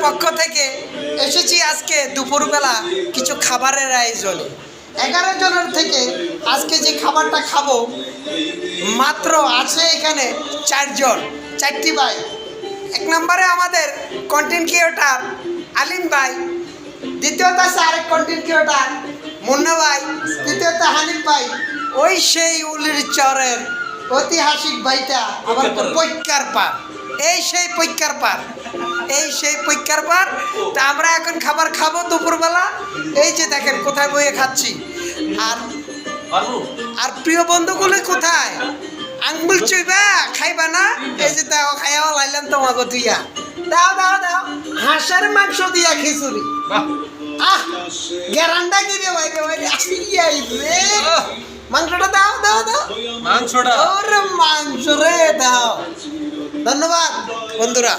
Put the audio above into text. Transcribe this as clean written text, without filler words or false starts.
পক্ষ থেকে এসেছি আজকে দুপুরবেলা কিছু খাবারের আয়োজনে। 11 জনের থেকে আজকে যে খাবারটা খাবো মাত্র আছে এখানে 4 জন, 4টি ভাই। 1 নম্বরে আমাদের কন্টেন্ট ক্রিয়েটর আলিম ভাই, দ্বিতীয়ত আছে আরেক কন্টেন্ট ক্রিয়েটর মুন্না ভাই, তৃতীয়ত হানিফ ভাই, ওই সেই উলির চরের ঐতিহাসিক ভাইটা আবার পৈক্কার পার, এই সেই পৈক্কার পার, এই সেই পৈক্কার পার। তা আমরা এখন খাবার খাবো দুপুরবেলা। এই যে দেখেন কোথায় বইয়ে খাচ্ছি। আর আর প্রিয় বন্ধুগুলো কোথায়? আঙ্গুল চুইবা খাইবা না? এই যে দাও, খাইয়াও লাইলাম তোমাকে দিয়া। দাও দাও দাও, হাঁসের মাংস দিয়া খিচুড়ি। আহ, গ্যারান্ডা কি রে ভাই, রে মাংসটা দাও দাও দাও, মাংসটা, ওরে মাংস রে দাও। ধন্যবাদ বন্ধুরা।